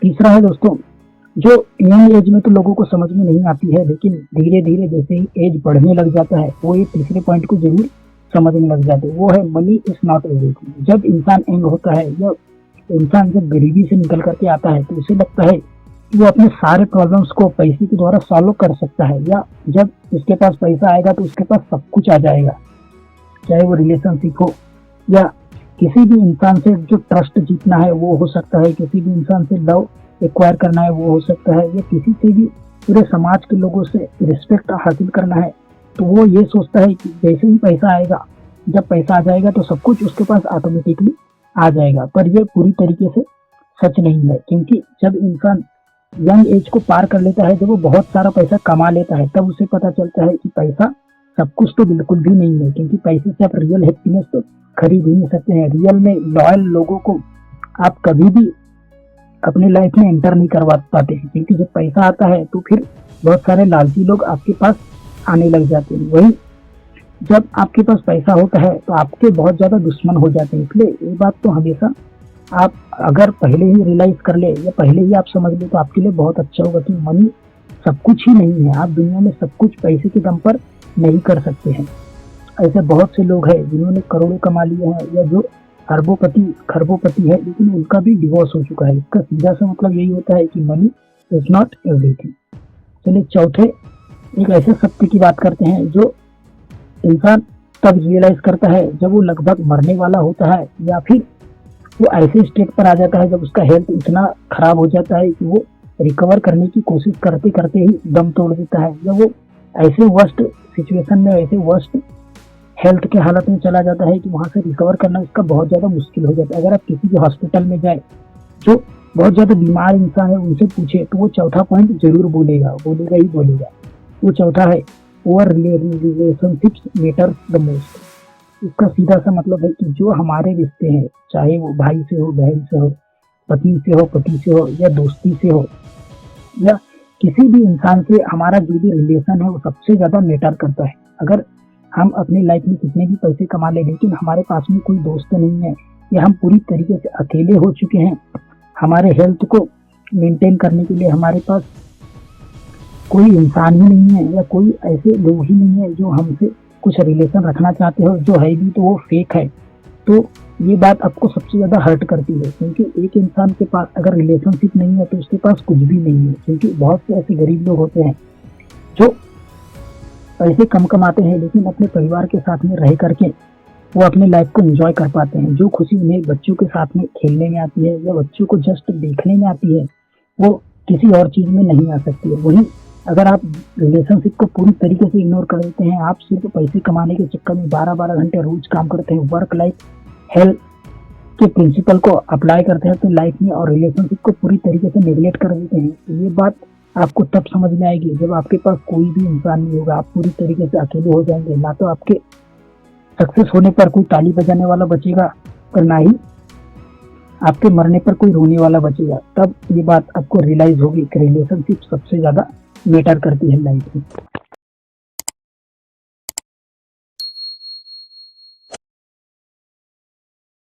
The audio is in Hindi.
तीसरा है दोस्तों, जो यंग एज में तो लोगों को समझ में नहीं आती है, लेकिन धीरे धीरे जैसे ही एज बढ़ने लग जाता है वो ये तीसरे पॉइंट को जरूर समझने लग जाते हैं। वो है मनी इज नॉट एवरीथिंग। जब इंसान यंग होता है या इंसान जब गरीबी से निकल करके आता है तो उसे लगता है कि वो अपने सारे प्रॉब्लम्स को पैसे के द्वारा सॉल्व कर सकता है, या जब उसके पास पैसा आएगा तो उसके पास सब कुछ आ जाएगा, चाहे वो रिलेशनशिप हो या किसी भी इंसान से जो ट्रस्ट जीतना है वो हो सकता है, किसी भी इंसान से लव एक्वायर करना है वो हो सकता है, या किसी से भी पूरे समाज के लोगों से रिस्पेक्ट हासिल करना है। तो वो ये सोचता है कि जैसे ही पैसा आएगा, जब पैसा आ जाएगा तो सब कुछ उसके पास ऑटोमेटिकली आ जाएगा। पर यह पूरी तरीके से सच नहीं है, क्योंकि जब इंसान यंग एज को पार कर लेता है, जब वो बहुत सारा पैसा कमा लेता है, तब उसे पता चलता है कि पैसा सब कुछ तो बिल्कुल भी नहीं है, क्योंकि पैसे से आप रियल हैप्पीनेस तो खरीद ही नहीं सकते हैं। रियल में लॉयल लोगों को आप कभी भी अपनी लाइफ में एंटर नहीं करवा पाते हैं, क्योंकि जब पैसा आता है तो फिर बहुत सारे लालची लोग आपके पास आने लग जाते हैं। वही जब आपके पास पैसा होता है तो आपके बहुत ज्यादा दुश्मन हो जाते हैं। इसलिए ये बात तो हमेशा आप अगर पहले ही रियलाइज कर ले या पहले ही आप समझ ले तो आपके लिए बहुत अच्छा होगा कि मनी सब कुछ ही नहीं है। आप दुनिया में सब कुछ पैसे के दम पर नहीं कर सकते हैं। ऐसे बहुत से लोग हैं जिन्होंने करोड़ों कमा लिए हैं या जो खरबोपति है, लेकिन उनका भी डिवोर्स हो चुका है। इसका सीधा सा मतलब यही होता है कि मनी इज नॉट एवरीथिंग। चलिए चौथे एक ऐसे सत्य की बात करते हैं जो इंसान तब रियलाइज करता है जब वो लगभग मरने वाला होता है, या फिर वो ऐसे स्टेट पर आ जाता है जब उसका हेल्थ इतना खराब हो जाता है कि वो रिकवर करने की कोशिश करते करते ही दम तोड़ देता है, या वो ऐसे वर्स्ट सिचुएशन में, ऐसे वर्स्ट हेल्थ के हालत में चला जाता है कि वहां से रिकवर करना उसका बहुत ज्यादा मुश्किल हो जाता है। अगर आप किसी भी हॉस्पिटल में जाए जो बहुत ज्यादा बीमार इंसान है, उनसे पूछे तो वो चौथा पॉइंट जरूर बोलेगा ही बोलेगा। वो चौथा है over relationships matter the most. इसका सीधा सा मतलब है कि जो हमारे रिश्ते हैं, चाहे वो भाई से हो, बहन से हो, पत्नी से हो, पति से हो, या दोस्ती से हो, या किसी भी इंसान से हमारा जो भी रिलेशन है वो सबसे ज्यादा मैटर करता है। अगर हम अपनी लाइफ में कितने भी पैसे कमा ले, लेकिन हमारे पास में कोई दोस्त नहीं है, या हम पूरी तरीके से अकेले हो चुके हैं, हमारे हेल्थ को मेंटेन करने के लिए हमारे पास कोई इंसान ही नहीं है, या कोई ऐसे लोग ही नहीं है जो हमसे कुछ रिलेशन रखना चाहते हो, जो है भी तो वो फेक है, तो ये बात आपको सबसे ज्यादा हर्ट करती है। क्योंकि एक इंसान के पास अगर रिलेशनशिप नहीं है तो उसके पास कुछ भी नहीं है। क्योंकि बहुत से ऐसे गरीब लोग होते हैं जो पैसे कम कमाते हैं, लेकिन अपने परिवार के साथ में रह करके वो अपने लाइफ को एंजॉय कर पाते हैं। जो खुशी उन्हें बच्चों के साथ में खेलने में आती है या बच्चों को जस्ट देखने में आती है, वो किसी और चीज में नहीं आ सकती है। वहीं अगर आप रिलेशनशिप को पूरी तरीके से इग्नोर कर देते हैं, आप सिर्फ पैसे कमाने के चक्कर में 12-12 घंटे रोज काम करते हैं, वर्क लाइफ हेल्थ के प्रिंसिपल को अप्लाई करते हैं अपनी लाइफ में, और रिलेशनशिप को पूरी तरीके से नेग्लेक्ट कर देते हैं, तो ये बात आपको तब समझ में आएगी जब आपके पास कोई भी इंसान नहीं होगा। आप पूरी तरीके से अकेले हो जाएंगे। ना तो आपके सक्सेस होने पर कोई ताली बजाने वाला बचेगा, और ना ही आपके मरने पर कोई रोने वाला बचेगा। तब ये बात आपको रियलाइज होगी कि रिलेशनशिप सबसे ज्यादा मैटर करती है लाइफ में।